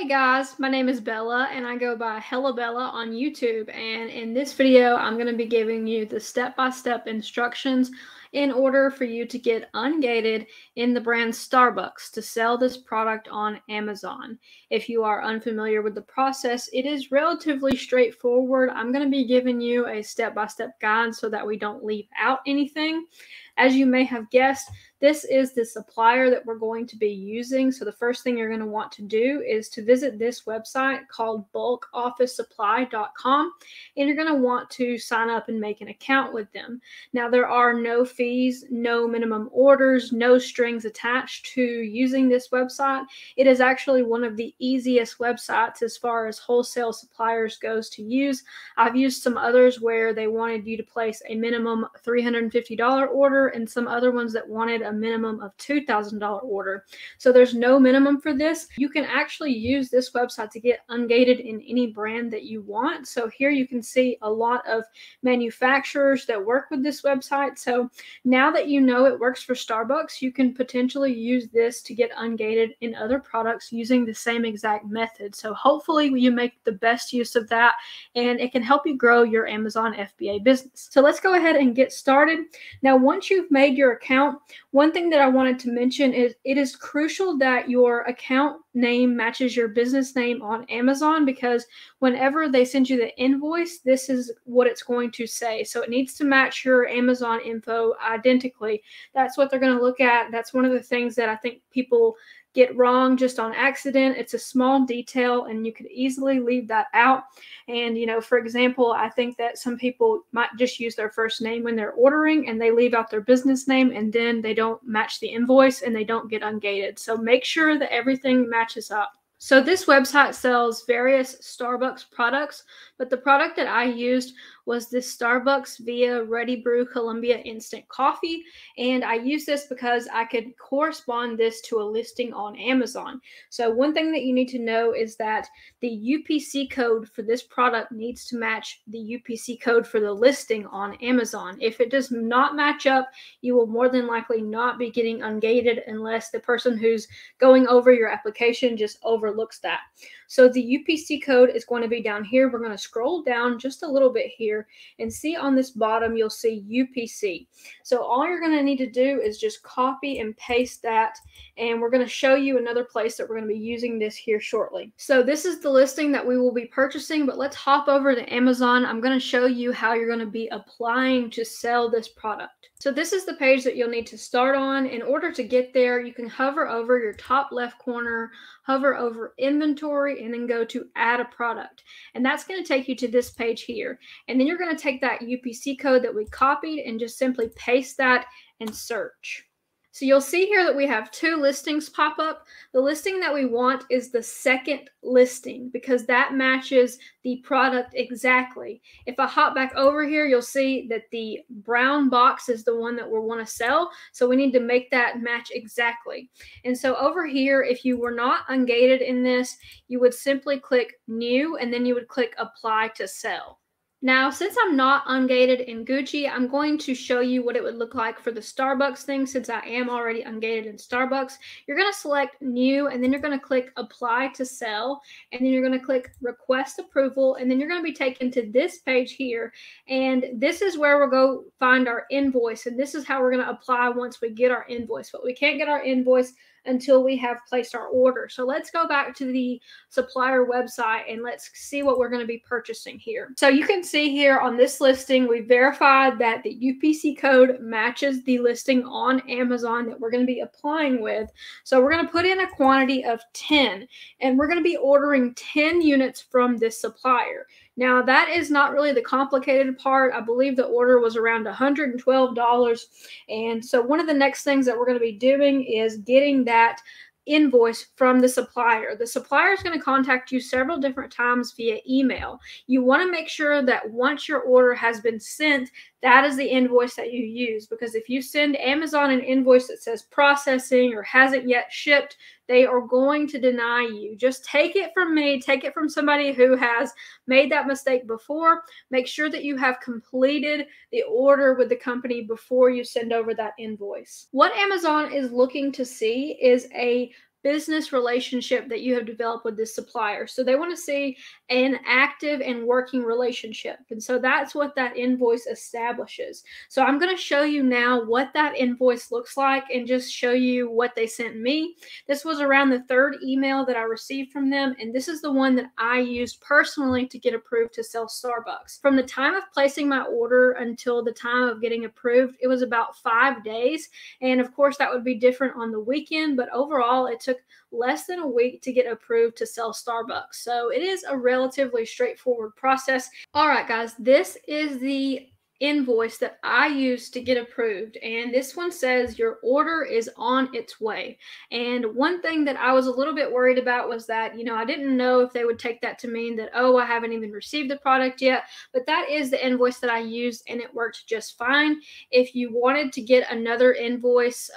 Hey guys, my name is Bella and I go by Hella Bella on YouTube, and in this video I'm going to be giving you the step-by-step instructions in order for you to get ungated in the brand Starbucks to sell this product on Amazon. If you are unfamiliar with the process, it is relatively straightforward. I'm going to be giving you a step-by-step guide so that we don't leave out anything. As you may have guessed, this is the supplier that we're going to be using. So the first thing you're going to want to do is to visit this website called bulkofficesupply.com, and you're going to want to sign up and make an account with them. Now, there are no fees, no minimum orders, no strings attached to using this website. It is actually one of the easiest websites as far as wholesale suppliers goes to use. I've used some others where they wanted you to place a minimum $350 order and some other ones that wanted a minimum of $2,000 order. So there's no minimum for this. You can actually use this website to get ungated in any brand that you want. So here you can see a lot of manufacturers that work with this website. So now that you know it works for Starbucks, you can potentially use this to get ungated in other products using the same exact method. So hopefully you make the best use of that and it can help you grow your Amazon FBA business. So let's go ahead and get started. Now, once you've made your account, one thing that I wanted to mention is it is crucial that your account name matches your business name on Amazon, because whenever they send you the invoice, this is what it's going to say. So it needs to match your Amazon info identically. That's what they're going to look at. That's one of the things that I think people get wrong just on accident. It's a small detail and you could easily leave that out. And, for example, I think that some people might just use their first name when they're ordering and they leave out their business name, and then they don't match the invoice and they don't get ungated. So make sure that everything matches up. So this website sells various Starbucks products, but the product that I used was this Starbucks Via Ready Brew Columbia Instant Coffee, and I used this because I could correspond this to a listing on Amazon. So one thing that you need to know is that the UPC code for this product needs to match the UPC code for the listing on Amazon. If it does not match up, you will more than likely not be getting ungated unless the person who's going over your application just overlooks that. So the UPC code is going to be down here. We're going to scroll down just a little bit here and see on this bottom, you'll see UPC. So all you're going to need to do is just copy and paste that. And we're going to show you another place that we're going to be using this here shortly. So this is the listing that we will be purchasing, but let's hop over to Amazon. I'm going to show you how you're going to be applying to sell this product. So this is the page that you'll need to start on. In order to get there, you can hover over your top left corner, hover over inventory, and then go to add a product. And that's going to take you to this page here. And then you're going to take that UPC code that we copied and just simply paste that and search. So you'll see here that we have two listings pop up. The listing that we want is the second listing because that matches the product exactly. If I hop back over here, you'll see that the brown box is the one that we want to sell. So we need to make that match exactly. And so over here, if you were not ungated in this, you would simply click new and then you would click apply to sell. Now, since I'm not ungated in Gucci, I'm going to show you what it would look like for the Starbucks thing since I am already ungated in Starbucks. You're going to select new, and then you're going to click apply to sell, and then you're going to click request approval, and then you're going to be taken to this page here, and this is where we'll go find our invoice, and this is how we're going to apply once we get our invoice. But we can't get our invoice until we have placed our order. So let's go back to the supplier website and let's see what we're going to be purchasing here. So you can see here on this listing, we verified that the UPC code matches the listing on Amazon that we're going to be applying with. So we're going to put in a quantity of 10, and we're going to be ordering 10 units from this supplier. Now, that is not really the complicated part. I believe the order was around $112. And so one of the next things that we're going to be doing is getting that invoice from the supplier. The supplier is going to contact you several different times via email. You want to make sure that once your order has been sent, that is the invoice that you use, because if you send Amazon an invoice that says processing or hasn't yet shipped, they are going to deny you. Just take it from me. Take it from somebody who has made that mistake before. Make sure that you have completed the order with the company before you send over that invoice. What Amazon is looking to see is a business relationship that you have developed with this supplier. So they want to see an active and working relationship. And so that's what that invoice establishes. So I'm going to show you now what that invoice looks like and just show you what they sent me. This was around the third email that I received from them, and this is the one that I used personally to get approved to sell Starbucks. From the time of placing my order until the time of getting approved, it was about 5 days. And of course, that would be different on the weekend, but overall, it took less than a week to get approved to sell Starbucks. So it is a relatively straightforward process. All right, guys, this is the invoice that I used to get approved, and this one says your order is on its way. And one thing that I was a little bit worried about was that, I didn't know if they would take that to mean that, oh, I haven't even received the product yet, but that is the invoice that I used, and it worked just fine. If you wanted to get another invoice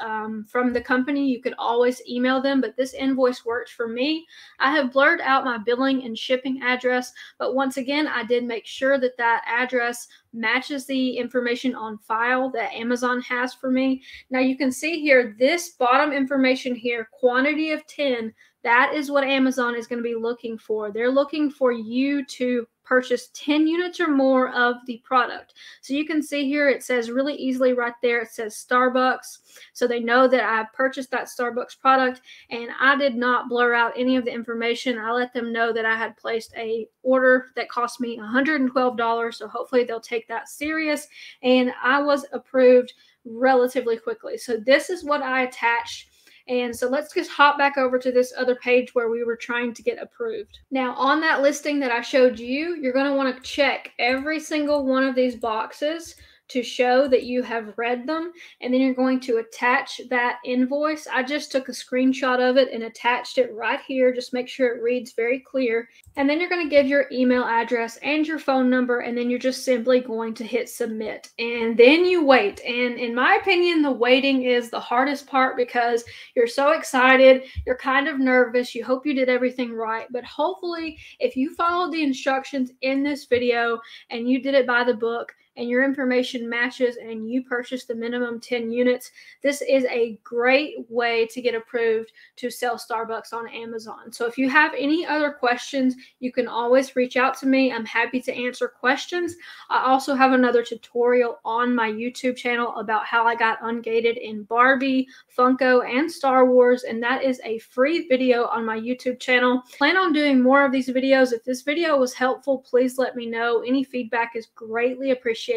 from the company, you could always email them, but this invoice worked for me. I have blurred out my billing and shipping address, but once again, I did make sure that that address matches the information on file that Amazon has for me. Now you can see here, this bottom information here, quantity of 10, that is what Amazon is going to be looking for. They're looking for you to purchase 10 units or more of the product. So you can see here, it says really easily right there, it says Starbucks. So they know that I've purchased that Starbucks product, and I did not blur out any of the information. I let them know that I had placed a order that cost me $112. So hopefully they'll take that serious. And I was approved relatively quickly. So this is what I attached. And so let's just hop back over to this other page where we were trying to get approved. Now, on that listing that I showed you, you're going to want to check every single one of these boxes to show that you have read them, and then you're going to attach that invoice. I just took a screenshot of it and attached it right here. Just make sure it reads very clear. And then you're going to give your email address and your phone number, and then you're just simply going to hit submit. And then you wait. And in my opinion, the waiting is the hardest part because you're so excited, you're kind of nervous, you hope you did everything right. But hopefully, if you followed the instructions in this video and you did it by the book, and your information matches and you purchase the minimum 10 units, this is a great way to get approved to sell Starbucks on Amazon. So if you have any other questions, you can always reach out to me. I'm happy to answer questions. I also have another tutorial on my YouTube channel about how I got ungated in Barbie, Funko, and Star Wars, and that is a free video on my YouTube channel. Plan on doing more of these videos. If this video was helpful, please let me know. Any feedback is greatly appreciated.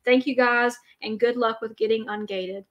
Thank you guys, and good luck with getting ungated.